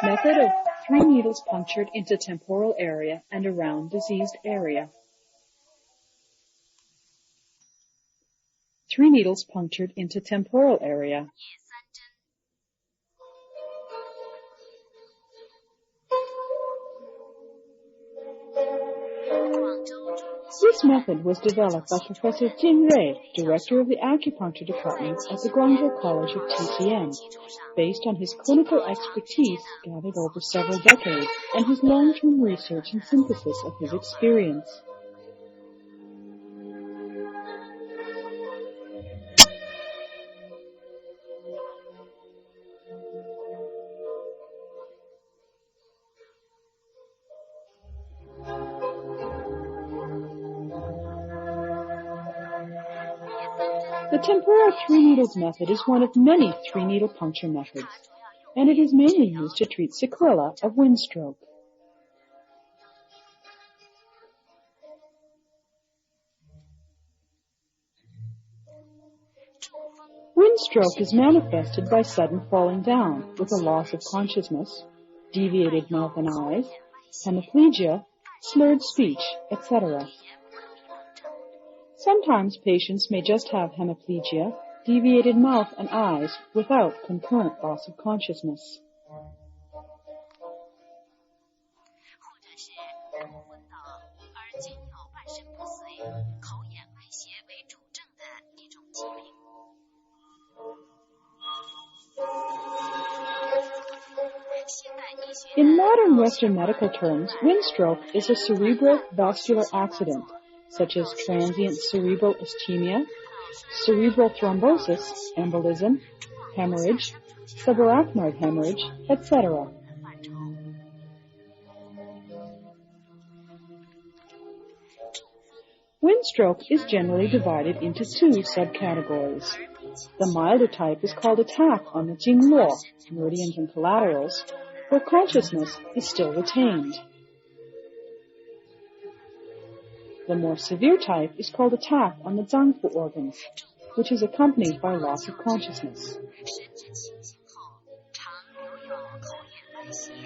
Method of 3 needles punctured into temporal area and around diseased area. 3 needles punctured into temporal area. This method was developed by Professor Jin Rui, director of the acupuncture department at the Guangzhou College of TCM, based on his clinical expertise gathered over several decades and his long-term research and synthesis of his experience. The temporal 3 needles method is one of many 3 needle puncture methods, and it is mainly used to treat sequelae of windstroke. Windstroke is manifested by sudden falling down with a loss of consciousness, deviated mouth and eyes, hemiplegia, slurred speech, etc. Sometimes patients may just have hemiplegia, deviated mouth and eyes without concurrent loss of consciousness. In modern Western medical terms, windstroke is a cerebrovascular accident, such as transient cerebral ischemia, cerebral thrombosis, embolism, hemorrhage, subarachnoid hemorrhage, etc. Windstroke is generally divided into 2 subcategories. The milder type is called attack on the jingluo, meridians and collaterals, where consciousness is still retained. The more severe type is called attack on the zangfu organs, which is accompanied by loss of consciousness.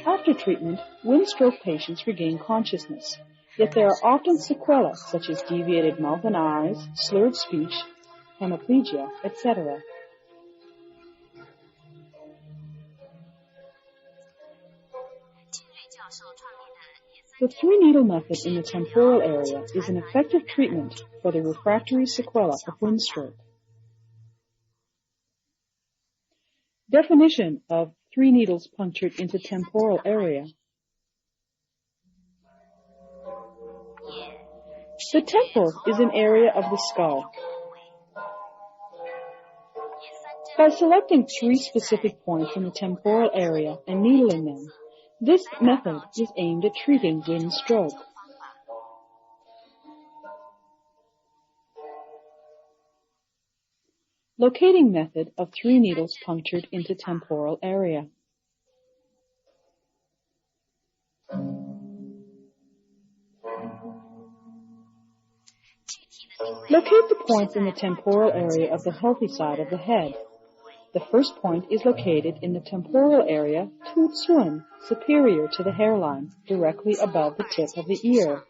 After treatment, windstroke patients regain consciousness, yet there are often sequelae such as deviated mouth and eyes, slurred speech, hemiplegia, etc. The 3 needle method in the temporal area is an effective treatment for the refractory sequelae of windstroke. Definition of 3 needles punctured into temporal area. The temple is an area of the skull. By selecting 3 specific points in the temporal area and needling them, this method is aimed at treating windstroke. Locating method of 3 needles punctured into temporal area. Locate the points in the temporal area of the healthy side of the head. The first point is located in the temporal area, tucun, superior to the hairline, directly above the tip of the ear.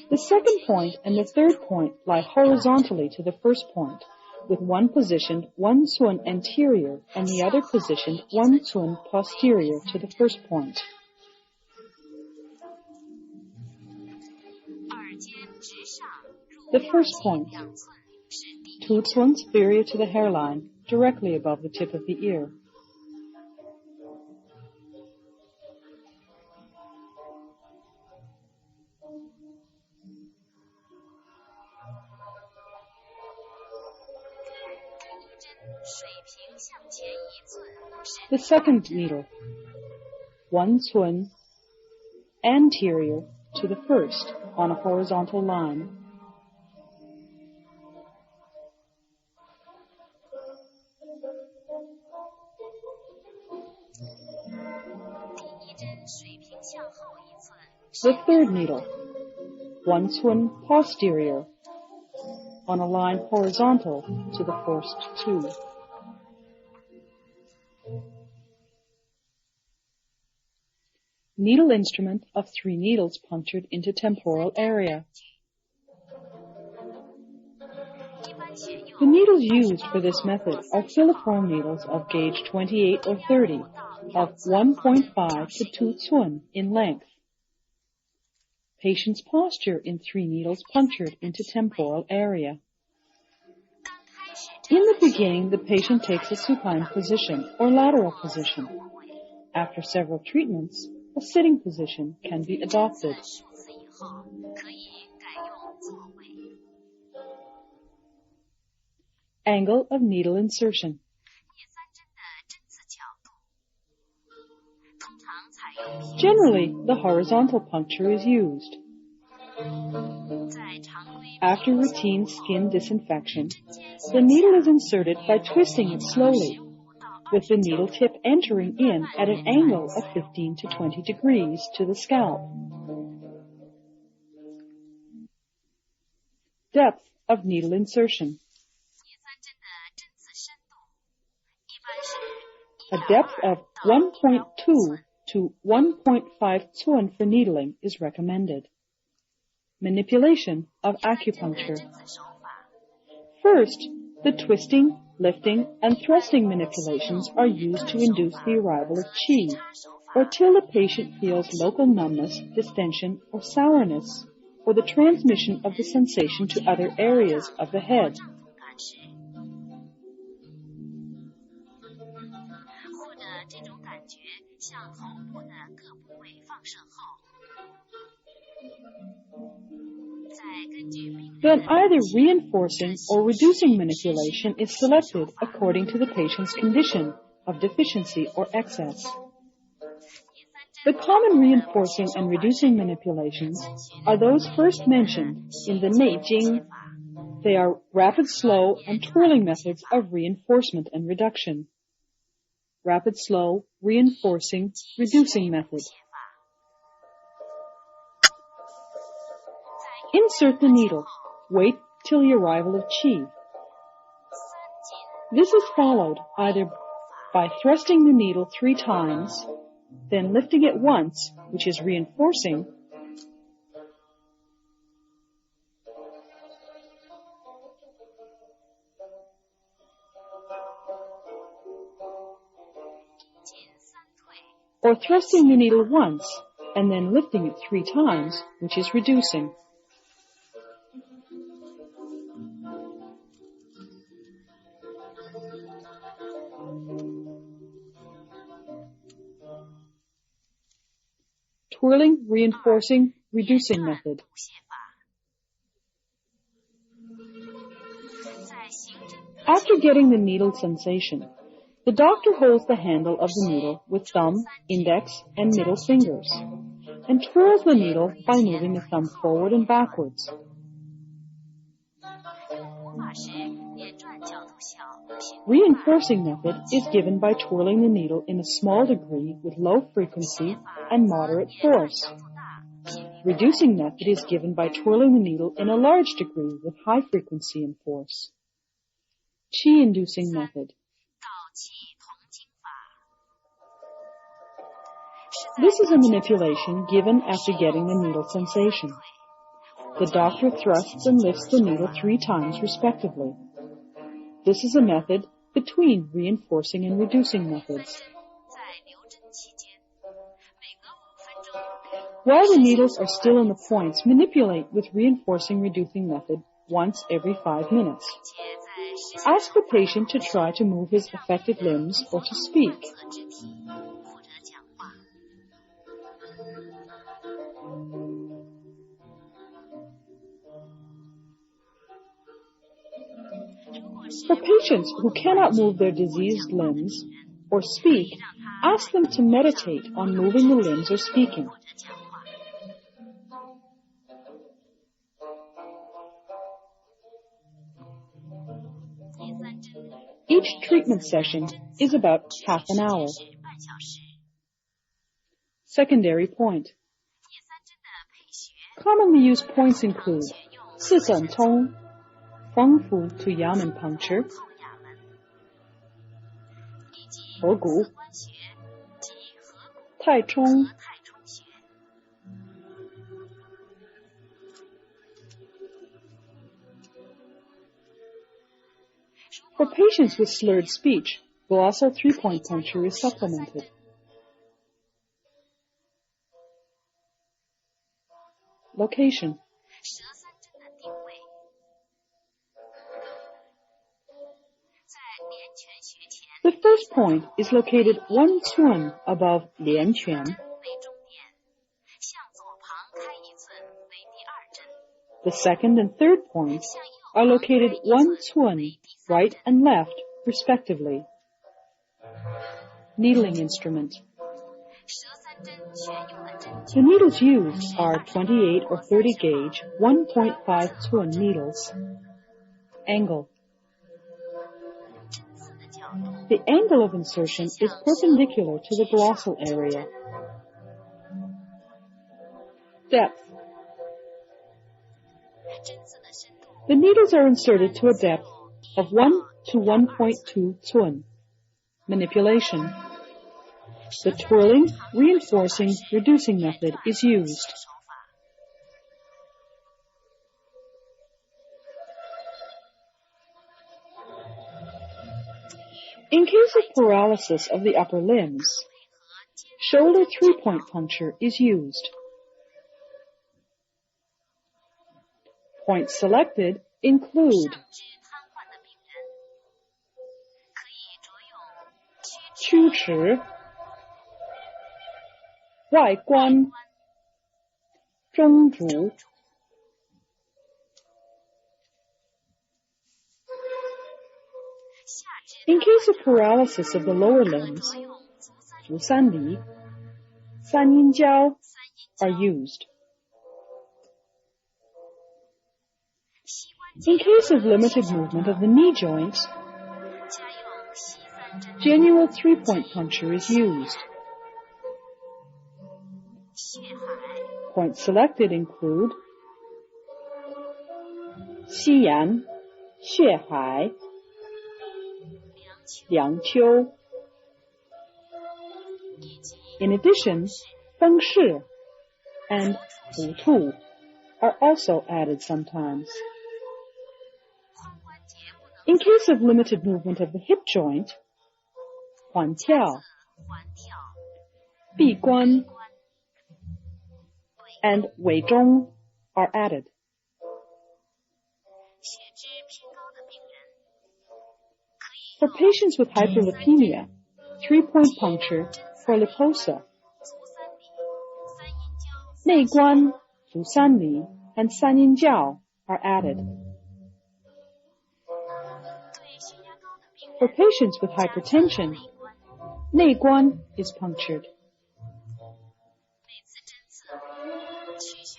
The second point and the third point lie horizontally to the first point, with one positioned 1 cun anterior and the other positioned 1 cun posterior to the first point. The first point, 2 cun superior to the hairline, directly above the tip of the ear. The second needle, 1 cun anterior to the first on a horizontal line. The third needle, 1 cun posterior on a line horizontal to the first two. Needle instrument of 3 needles punctured into temporal area. The needles used for this method are filiform needles of gauge 28 or 30, of 1.5 to 2 cun in length. Patient's posture in 3 needles punctured into temporal area. In the beginning, the patient takes a supine position or lateral position. After several treatments, a sitting position can be adopted. Angle of needle insertion. Generally, the horizontal puncture is used. After routine skin disinfection, the needle is inserted by twisting it slowly, with the needle tip entering in at an angle of 15 to 20 degrees to the scalp. Depth of needle insertion. A depth of 1.2 to 1.5 cun for needling is recommended. Manipulation of acupuncture. First, the twisting, lifting, and thrusting manipulations are used to induce the arrival of qi, or till the patient feels local numbness, distension, or sourness, or the transmission of the sensation to other areas of the head. Then either reinforcing or reducing manipulation is selected according to the patient's condition of deficiency or excess. The common reinforcing and reducing manipulations are those first mentioned in the Neijing. They are rapid, slow, and twirling methods of reinforcement and reduction. Rapid, slow, reinforcing, reducing method. Insert the needle. Wait till the arrival of qi. This is followed either by thrusting the needle 3 times, then lifting it once, which is reinforcing, or thrusting the needle once and then lifting it 3 times, which is reducing. Twirling, reinforcing, reducing method. After getting the needle sensation, the doctor holds the handle of the needle with thumb, index, and middle fingers, and twirls the needle by moving the thumb forward and backwards. Reinforcing method is given by twirling the needle in a small degree with low frequency and moderate force. Reducing method is given by twirling the needle in a large degree with high frequency and force. Qi-inducing method. This is a manipulation given after getting the needle sensation. The doctor thrusts and lifts the needle 3 times respectively. This is a method between reinforcing and reducing methods. While the needles are still in the points, manipulate with reinforcing reducing method once every 5 minutes. Ask the patient to try to move his affected limbs or to speak. For patients who cannot move their diseased limbs or speak, ask them to meditate on moving the limbs or speaking. Each treatment session is about half an hour. Secondary point. Commonly used points include 四诊通, Fangfu to Yamen puncture, 合谷 Tai Chong. For patients with slurred speech, glossal 3-point puncture is supplemented. Location. The first point is located 1 cun above Lianquan. The second and third points are located 1 cun right and left, respectively. Needling instrument. The needles used are 28 or 30 gauge 1.5 cun needles. Angle. The angle of insertion is perpendicular to the glossal area. Depth. The needles are inserted to a depth of 1 to 1.2 cun. Manipulation. The twirling, reinforcing, reducing method is used. In case of paralysis of the upper limbs, shoulder 3-point puncture is used. Points selected include 曲尺 外观 征逐 In case of paralysis of the lower limbs, 足三里 三阴交 are used. In case of limited movement of the knee joints, genuine 3-point puncture is used. Points selected include 西洋 血海 梁丘. In addition, 风势 and 浮兔 are also added sometimes. In case of limited movement of the hip joint, 环跳 闭关 and 尾中 are added. For patients with hyperlipemia, 3-point puncture for liposa, 内关 足三里 and 三阴交 are added. For patients with hypertension, 内关 is punctured.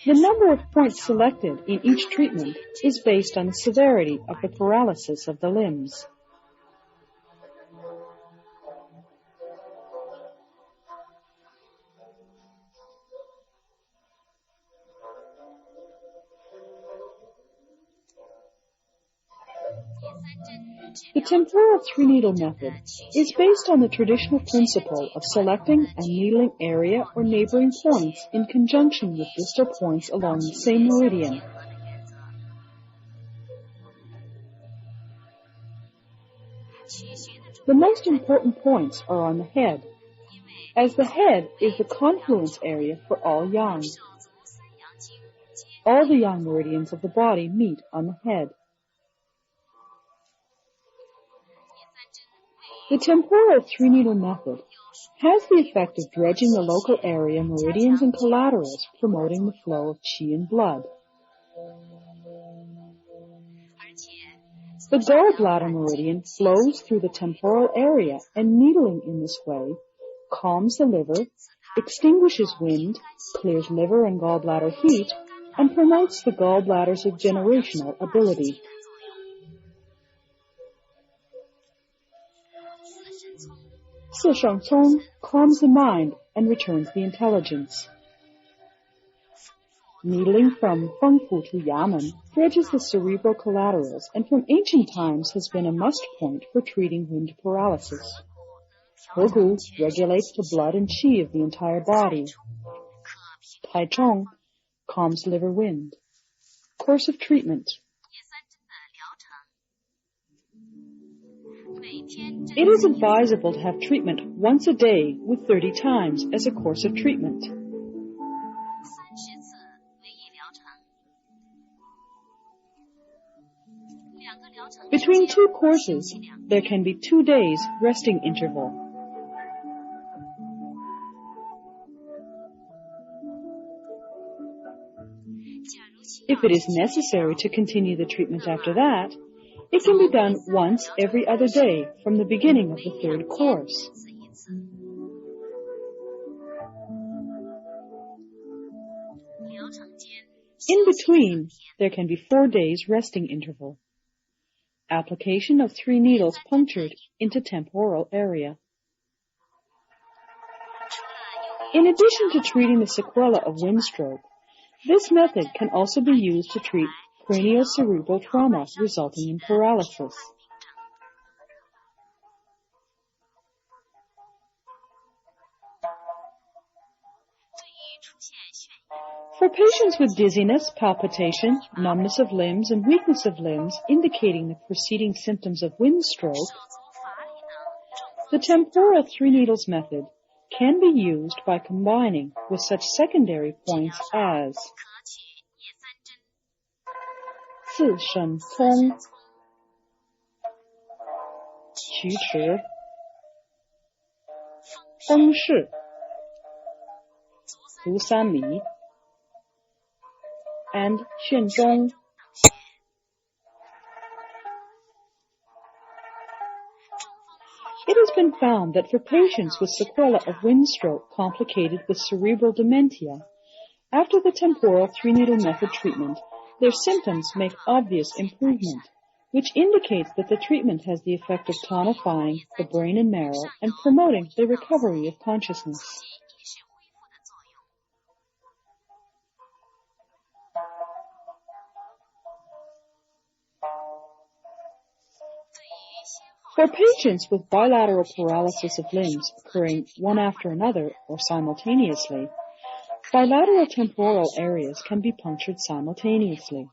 The number of points selected in each treatment is based on the severity of the paralysis of the limbs. The temporal 3-needle method is based on the traditional principle of selecting a needling area or neighboring points in conjunction with distal points along the same meridian. The most important points are on the head, as the head is the confluence area for all yang. All the yang meridians of the body meet on the head. The temporal 3-needle method has the effect of dredging the local area meridians and collaterals, promoting the flow of qi and blood. The gallbladder meridian flows through the temporal area, and needling in this way calms the liver, extinguishes wind, clears liver and gallbladder heat, and promotes the gallbladder's regenerational ability. calms the mind and returns the intelligence. Needling from Fengfu to Yamen bridges the cerebral collaterals and from ancient times has been a must point for treating wind paralysis. Hegu regulates the blood and qi of the entire body. Taichung calms liver wind. Course of treatment. It is advisable to have treatment once a day with 30 times as a course of treatment. Between two courses, there can be 2 days resting interval. If it is necessary to continue the treatment after that, it can be done once every other day from the beginning of the 3rd course. In between, there can be 4 days resting interval. Application of 3 needles punctured into temporal area. In addition to treating the sequelae of windstroke, this method can also be used to treat craniocerebral trauma resulting in paralysis. For patients with dizziness, palpitation, numbness of limbs, and weakness of limbs indicating the preceding symptoms of windstroke, the temporal 3 needles method can be used by combining with such secondary points as 四神通、曲池、风势、足三里 and 旋中。It has been found that for patients with sequelae of windstroke complicated with cerebral dementia, after the temporal 3-needle method treatment, their symptoms make obvious improvement, which indicates that the treatment has the effect of tonifying the brain and marrow and promoting the recovery of consciousness. For patients with bilateral paralysis of limbs occurring one after another or simultaneously, bilateral temporal areas can be punctured simultaneously.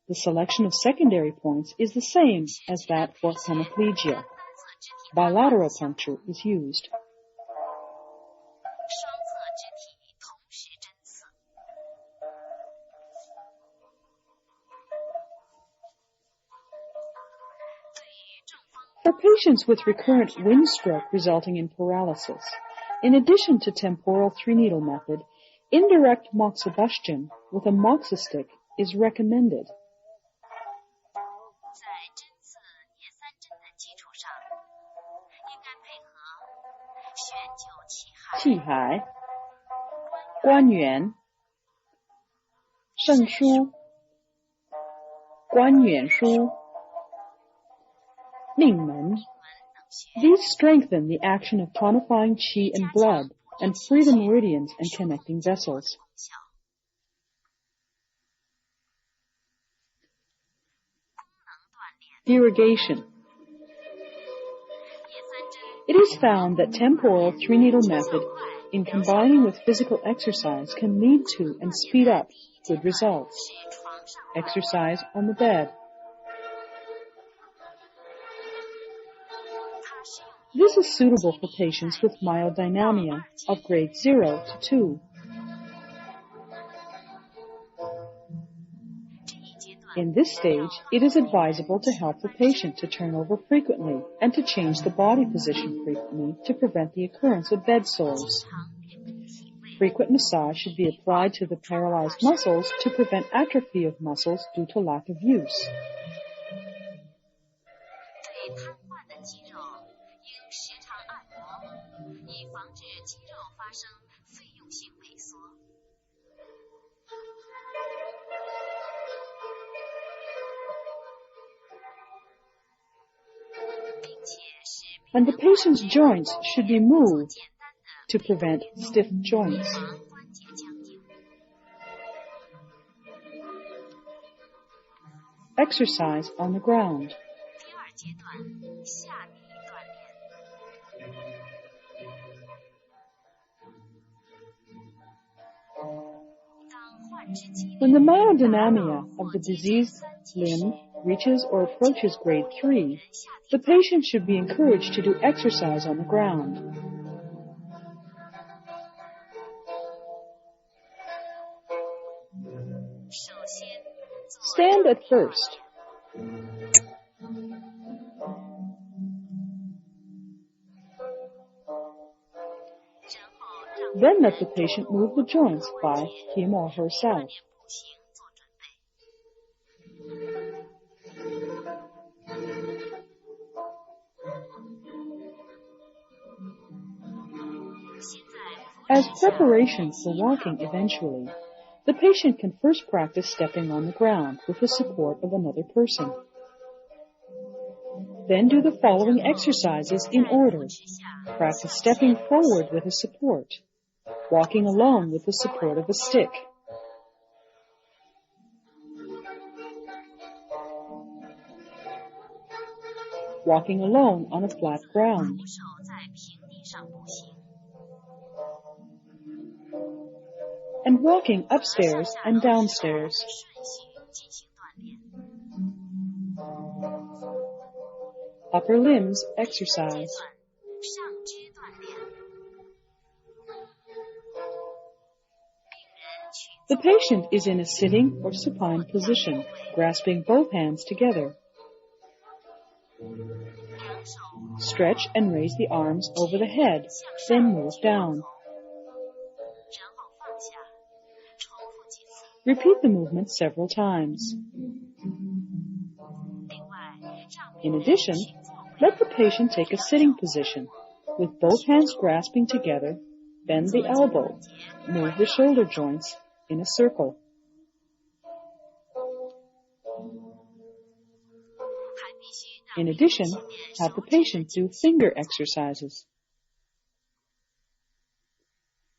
The selection of secondary points is the same as that for hemiplegia. Bilateral puncture is used. For patients with recurrent windstroke resulting in paralysis, in addition to temporal 3-needle method, indirect Moxibustion with a moxistick is recommended. Qihai, Guanyuan, Shengshu, Guanyuanshu, Ningmen. These strengthen the action of tonifying qi and blood and free the meridians and connecting vessels. Irrigation. It is found that temporal 3-needle method in combining with physical exercise can lead to and speed up good results. Exercise on the bed. This is suitable for patients with myodynamia of grade 0 to 2. In this stage, it is advisable to help the patient to turn over frequently and to change the body position frequently to prevent the occurrence of bed sores. Frequent massage should be applied to the paralyzed muscles to prevent atrophy of muscles due to lack of use. And the patient's joints should be moved to prevent stiff joints. exercise on the ground. When the myodynamia of the diseased limb reaches or approaches grade 3, the patient should be encouraged to do exercise on the ground. Stand at first. Then let the patient move the joints by him or herself. As preparation for walking eventually, the patient can first practice stepping on the ground with the support of another person. Then do the following exercises in order. Practice stepping forward with a support, walking alone with the support of a stick, walking alone on a flat ground, and walking upstairs and downstairs. Upper limbs exercise. The patient is in a sitting or supine position, grasping both hands together. Stretch and raise the arms over the head, then move down. Repeat the movement several times. In addition, let the patient take a sitting position, with both hands grasping together, bend the elbow, move the shoulder joints in a circle. In addition, have the patient do finger exercises.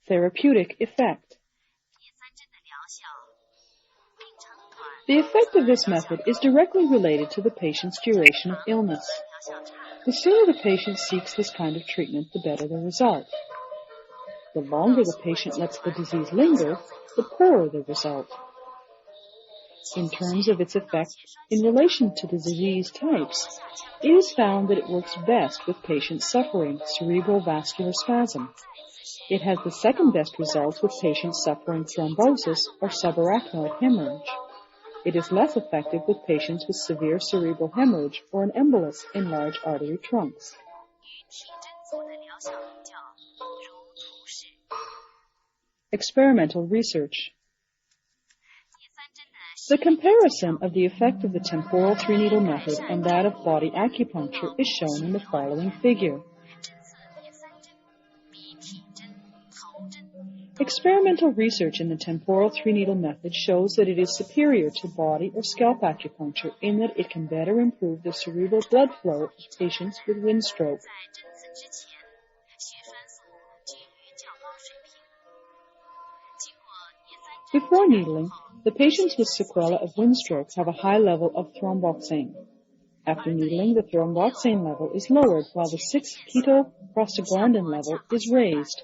Therapeutic effect. The effect of this method is directly related to the patient's duration of illness. The sooner the patient seeks this kind of treatment, the better the result. The longer the patient lets the disease linger, the poorer the result. In terms of its effect in relation to the disease types, it is found that it works best with patients suffering cerebral vascular spasm. It has the second best results with patients suffering thrombosis or subarachnoid hemorrhage. It is less effective with patients with severe cerebral hemorrhage or an embolus in large artery trunks. Experimental research. The comparison of the effect of the temporal 3-needle method and that of body acupuncture is shown in the following figure. Experimental research in the temporal 3-needle method shows that it is superior to body or scalp acupuncture in that it can better improve the cerebral blood flow of patients with wind stroke. Before needling, the patients with sequelae of wind stroke have a high level of thromboxane. After needling, the thromboxane level is lowered while the 6-ketoprostaglandin level is raised.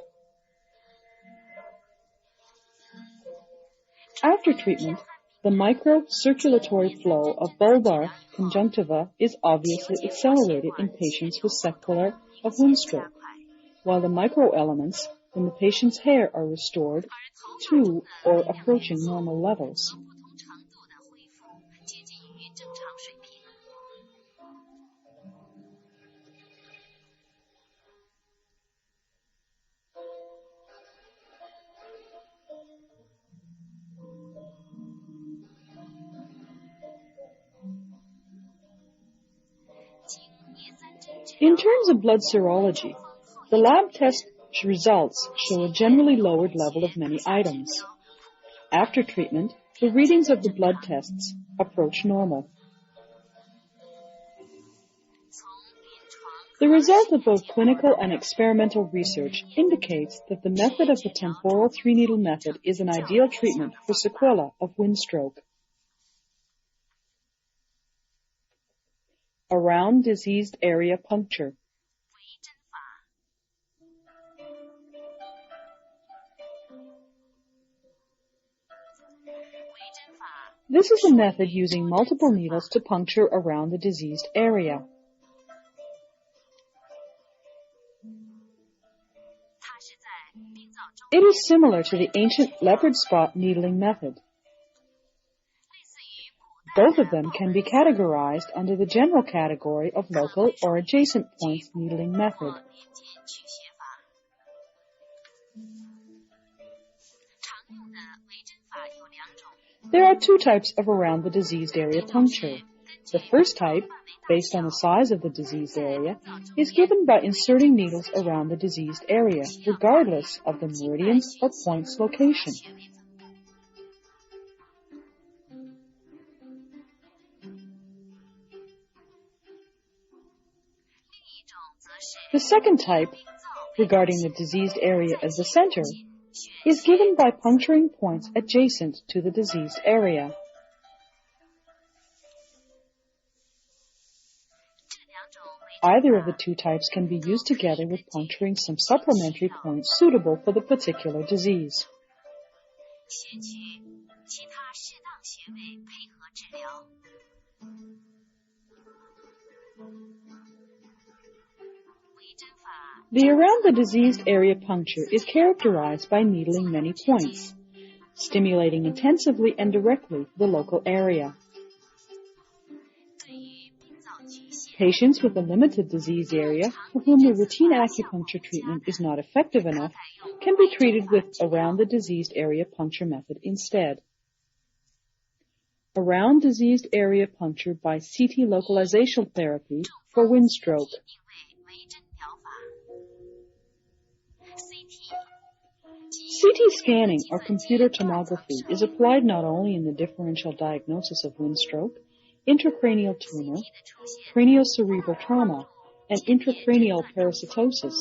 After treatment, the microcirculatory flow of bulbar conjunctiva is obviously accelerated in patients with sequelae of wind stroke, while the microelements in the patient's hair are restored to or approaching normal levels. In terms of blood serology, the lab test results show a generally lowered level of many items. After treatment, the readings of the blood tests approach normal. The result of both clinical and experimental research indicates that the method of the temporal 3-needle method is an ideal treatment for sequelae of wind stroke. Around diseased area puncture. This is a method using multiple needles to puncture around the diseased area. It is similar to the ancient leopard spot needling method. Both of them can be categorized under the general category of local or adjacent points needling method. There are two types of around the diseased area puncture. The first type, based on the size of the diseased area, is given by inserting needles around the diseased area, regardless of the meridian's or point's location. The second type, regarding the diseased area as the center, is given by puncturing points adjacent to the diseased area. Either of the two types can be used together with puncturing some supplementary points suitable for the particular disease. The around the diseased area puncture is characterized by needling many points, stimulating intensively and directly the local area. Patients with a limited disease area for whom the routine acupuncture treatment is not effective enough can be treated with around the diseased area puncture method instead. Around diseased area puncture by CT localization therapy for windstroke. CT scanning or computer tomography is applied not only in the differential diagnosis of windstroke, intracranial tumor, craniocerebral trauma, and intracranial parasitosis,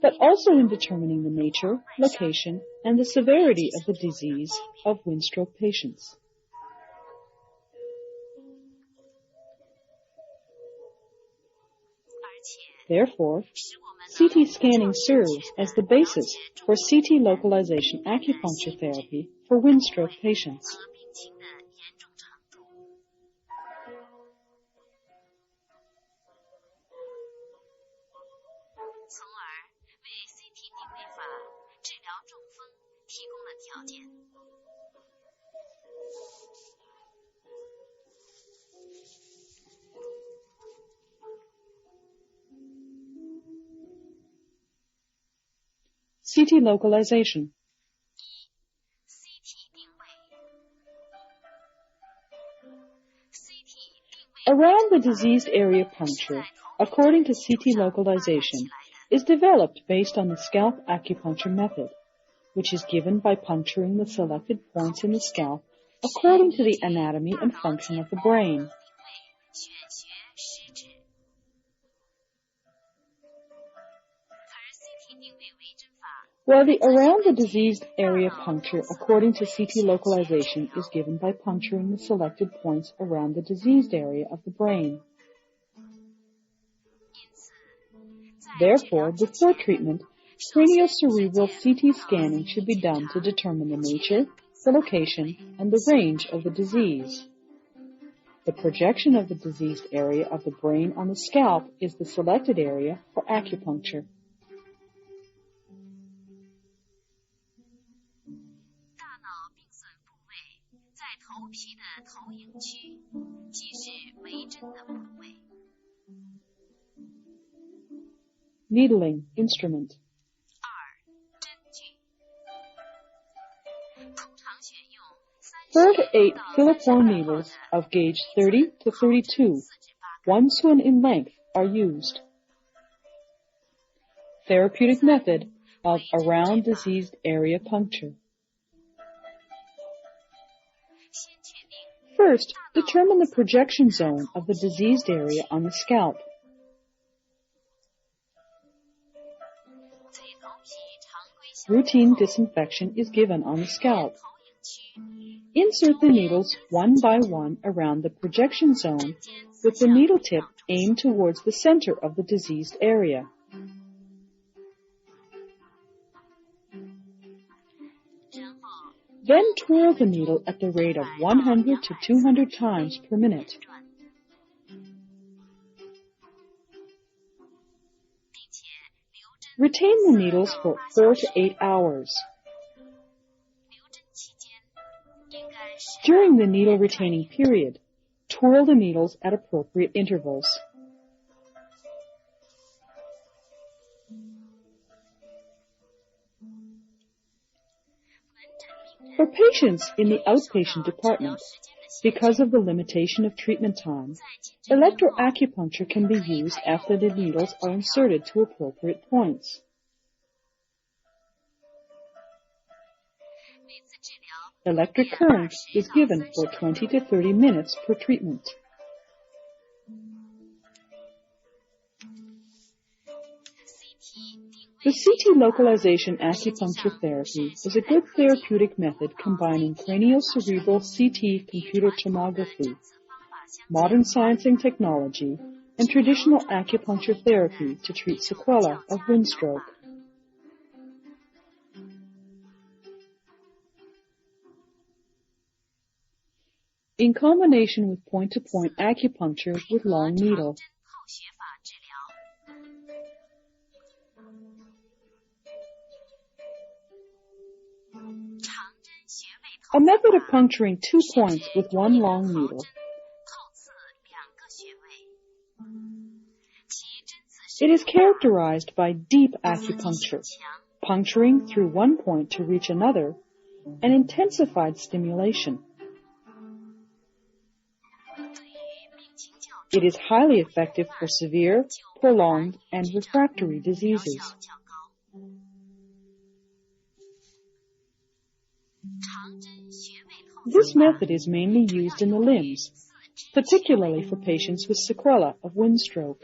but also in determining the nature, location, and the severity of the disease of windstroke patients. Therefore, CT scanning serves as the basis for CT localization acupuncture therapy for windstroke patients. CT localization. Around the diseased area puncture, according to CT localization, is developed based on the scalp acupuncture method, which is given by puncturing the selected points in the scalp according to the anatomy and function of the brain. While the around the diseased area puncture according to CT localization is given by puncturing the selected points around the diseased area of the brain. Therefore, before treatment, craniocerebral CT scanning should be done to determine the nature, the location, and the range of the disease. The projection of the diseased area of the brain on the scalp is the selected area for acupuncture. Needling instrument. Four to 8 filiform needles of gauge 30 to 32, 1 cun in length, are used. Therapeutic method of around diseased area puncture. First, determine the projection zone of the diseased area on the scalp. Routine disinfection is given on the scalp. Insert the needles one by one around the projection zone with the needle tip aimed towards the center of the diseased area. Then twirl the needle at the rate of 100 to 200 times per minute. Retain the needles for 4 to 8 hours. During the needle retaining period, twirl the needles at appropriate intervals. For patients in the outpatient department, because of the limitation of treatment time, electroacupuncture can be used after the needles are inserted to appropriate points. Electric current is given for 20 to 30 minutes per treatment. The CT localization acupuncture therapy is a good therapeutic method combining craniocerebral CT computer tomography, modern science and technology, and traditional acupuncture therapy to treat sequelae of windstroke. In combination with point-to-point acupuncture with long needle. A method of puncturing 2 points with one long needle. It is characterized by deep acupuncture, puncturing through one point to reach another, and intensified stimulation. It is highly effective for severe, prolonged, and refractory diseases. This method is mainly used in the limbs, particularly for patients with sequelae of windstroke.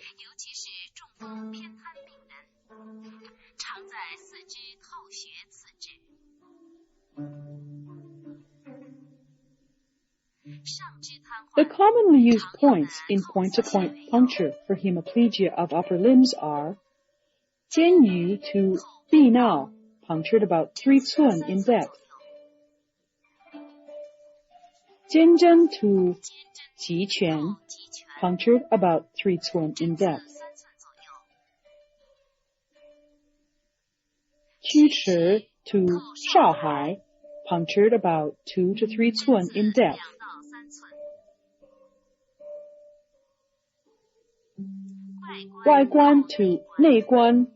The commonly used points in point-to-point puncture for hemiplegia of upper limbs are Jianyu to Binao, punctured about 3 cun in depth. Jianzhen to Jiquan, punctured about 3 cun in depth. Quchi to Shaohai, punctured about 2 to 3 cun in depth. Waiguan to Neiguan,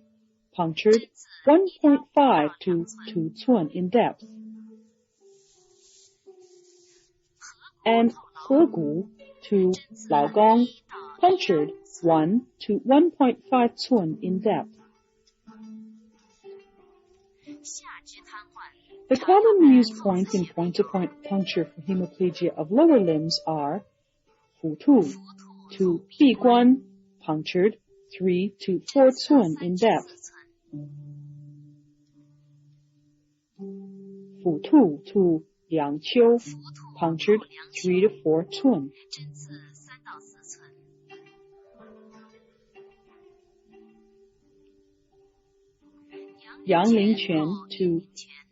punctured 1.5 to 2 cun in depth. And Hegu to Laogong, punctured 1 to 1.5 cun in depth. The commonly used points in point-to-point puncture for hemiplegia of lower limbs are Futu to Biguan, punctured 3 to 4 cun in depth. Futu to Liangqiu, punctured 3 to 4 cun. Yanglingquan to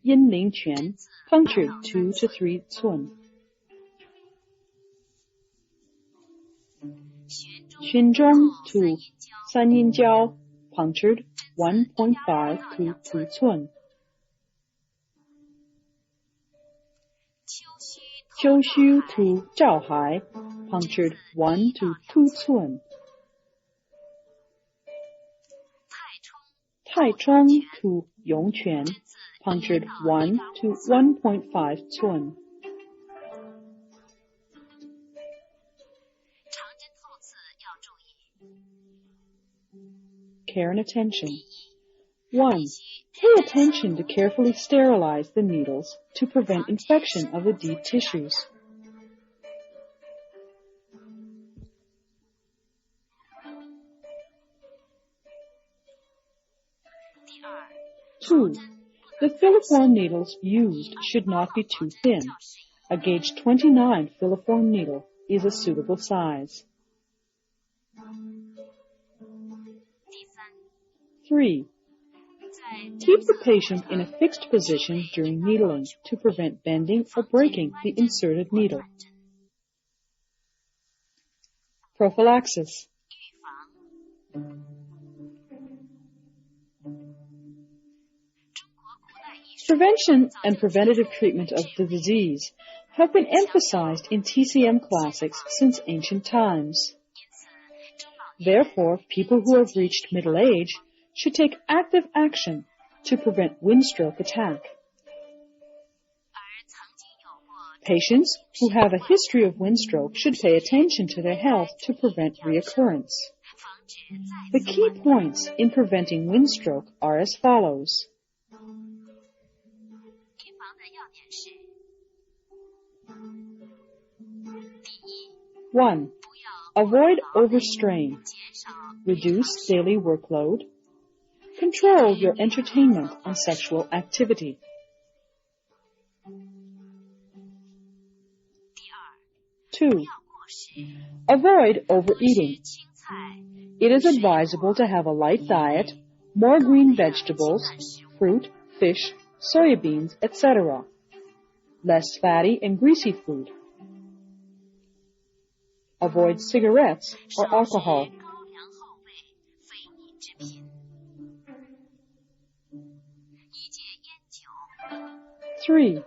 Yinlingquan, punctured 2 to 3 cun. Xunzhong to Sanyinjiao, punctured 1.5 to 2 cun. Qiushu to Zhaohai, punctured 1 to 2 cun. Taichung to Yongquan, punctured 1 to 1.5 cun. Care and attention. 1. Pay attention to carefully sterilize the needles to prevent infection of the deep tissues. 2. The filiform needles used should not be too thin. A gauge 29 filiform needle is a suitable size. 3. Keep the patient in a fixed position during needling to prevent bending or breaking the inserted needle. Prophylaxis. Prevention and preventative treatment of the disease have been emphasized in TCM classics since ancient times. Therefore, people who have reached middle age should take active action to prevent windstroke attack. Patients who have a history of windstroke should pay attention to their health to prevent reoccurrence. The key points in preventing windstroke are as follows. 1. Avoid overstrain. Reduce daily workload. Control your entertainment and sexual activity. 2. Avoid overeating. It is advisable to have a light diet, more green vegetables, fruit, fish, soybeans, etc. Less fatty and greasy food. Avoid cigarettes or alcohol. 3.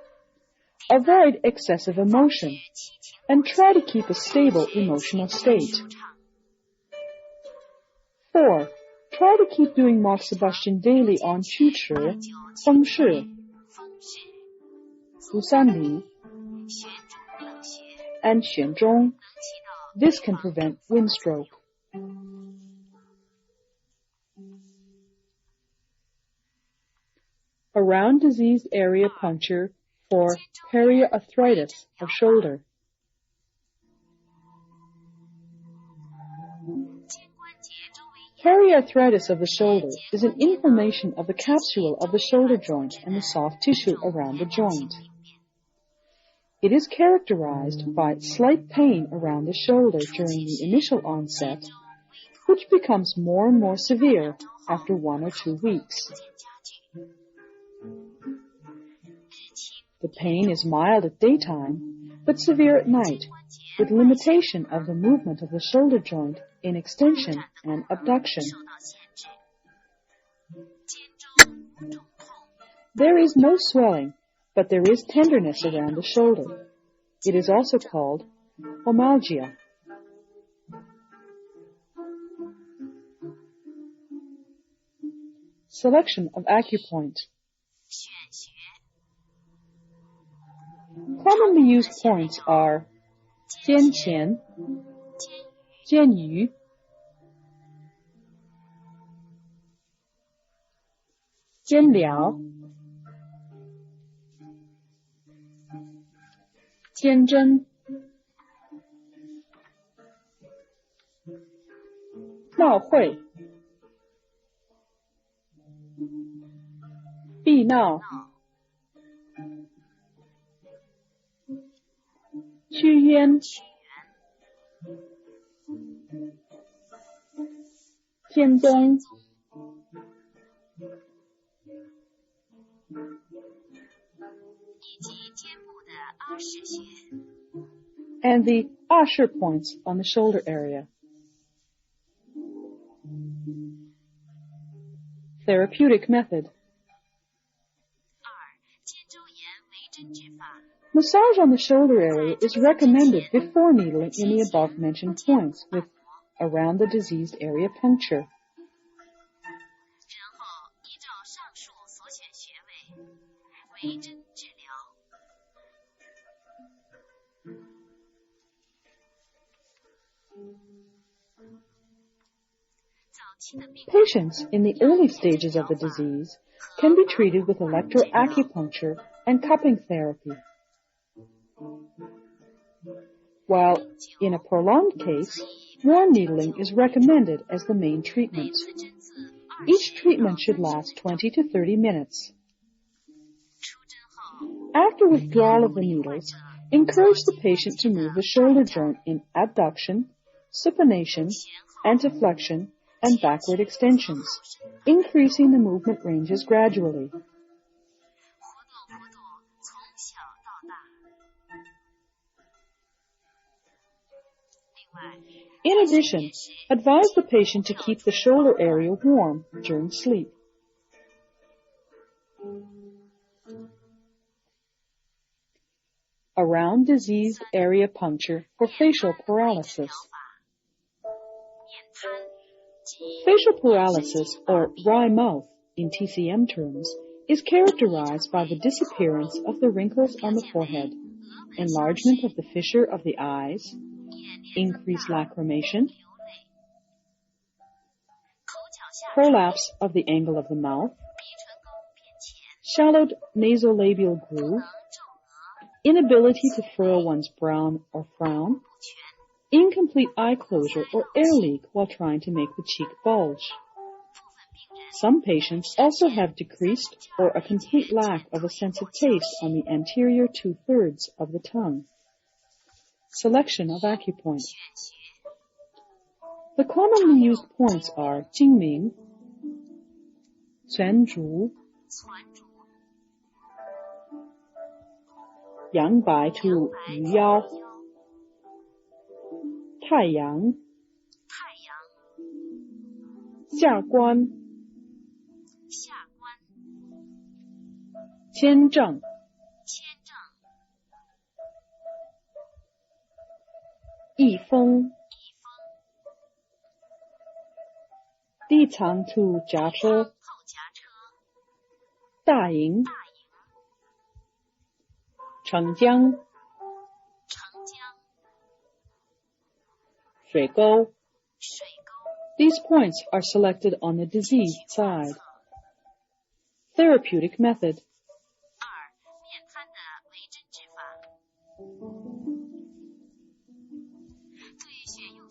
Avoid excessive emotion and try to keep a stable emotional state. 4. Try to keep doing Moxibustion daily on Punctured, Punctured, and Xuanzhong. This can prevent windstroke. Around diseased area puncture for periarthritis of shoulder. Periarthritis of the shoulder is an inflammation of the capsule of the shoulder joint and the soft tissue around the joint. It is characterized by slight pain around the shoulder during the initial onset, which becomes more and more severe after 1 or 2 weeks. The pain is mild at daytime, but severe at night, with limitation of the movement of the shoulder joint in extension and abduction. There is no swelling, but there is tenderness around the shoulder. It is also called hemiplegia. Selection of acupoints. Commonly used points are 肩前, 肩鱼, 肩髎, 肩针, 帽会, 臂闹, 屈渊, 肩东, 以及肩部的阿是穴 and the Asher points on the shoulder area. Therapeutic method. Massage on the shoulder area is recommended before needling in the above-mentioned points with around the diseased area puncture. Patients in the early stages of the disease can be treated with electroacupuncture and cupping therapy, while in a prolonged case, warm needling is recommended as the main treatment. Each treatment should last 20 to 30 minutes. After withdrawal of the needles, Encourage the patient to move the shoulder joint in abduction, supination, anteflexion, and backward extensions, increasing the movement ranges gradually. In addition, advise the patient to keep the shoulder area warm during sleep. Around diseased area puncture for facial paralysis. Facial paralysis, or wry mouth in TCM terms, is characterized by the disappearance of the wrinkles on the forehead, enlargement of the fissure of the eyes, increased lacrimation, prolapse of the angle of the mouth, shallowed nasolabial groove, inability to furrow one's brow or frown, incomplete eye closure or air leak while trying to make the cheek bulge. Some patients also have decreased or a complete lack of a sense of taste on the anterior 2/3 of the tongue. Selection of acupoints. The commonly used points are Jingming, Quanzhu, Yangbai to Yuyao, Taiyang, Xiaguan, Qianzheng, Yifeng, Dicang to Jiache, Daying, Chengjiang, Shuigou. These points are selected on the diseased side. Therapeutic method.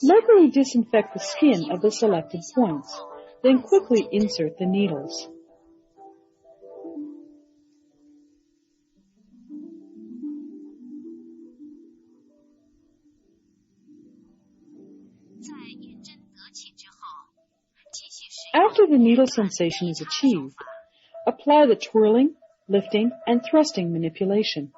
Locally disinfect the skin of the selected points, then quickly insert the needles. After the needle sensation is achieved, apply the twirling, lifting, and thrusting manipulation.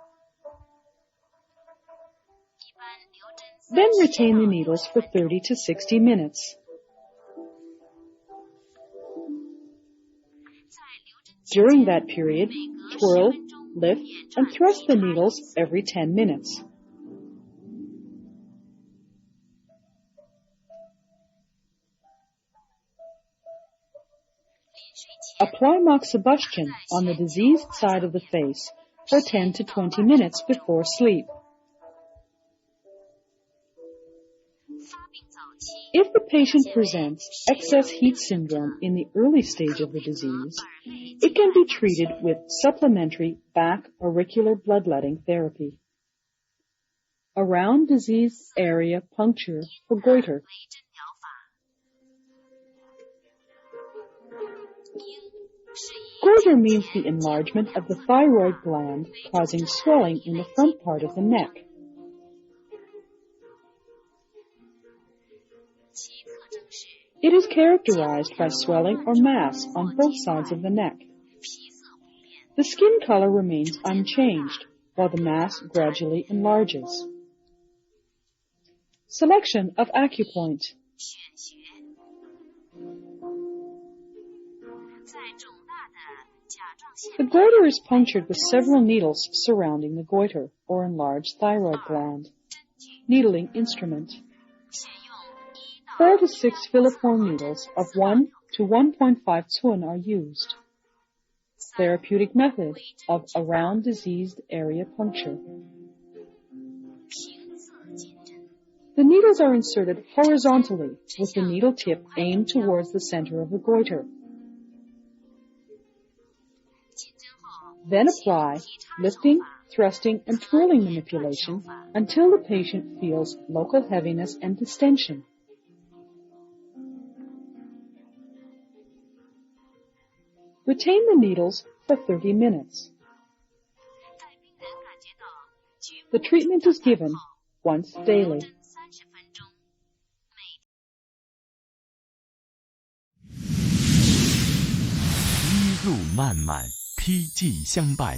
Then retain the needles for 30 to 60 minutes. During that period, twirl, lift, and thrust the needles every 10 minutes. Apply Moxibustion on the diseased side of the face for 10 to 20 minutes before sleep. If the patient presents excess heat syndrome in the early stage of the disease, it can be treated with supplementary back auricular bloodletting therapy. Around diseased area puncture for goiter. Goiter means the enlargement of the thyroid gland causing swelling in the front part of the neck. It is characterized by swelling or mass on both sides of the neck. The skin color remains unchanged, while the mass gradually enlarges. Selection of acupoint. The goiter is punctured with several needles surrounding the goiter, or enlarged thyroid gland. Needling instrument. 4 to 6 filiform needles of 1 to 1.5 cun are used. Therapeutic method of around diseased area puncture. The needles are inserted horizontally with the needle tip aimed towards the center of the goiter. Then apply lifting, thrusting, and twirling manipulation until the patient feels local heaviness and distension. Retain the needles for 30 minutes. The treatment is given once daily. 一路漫漫，披棘相伴，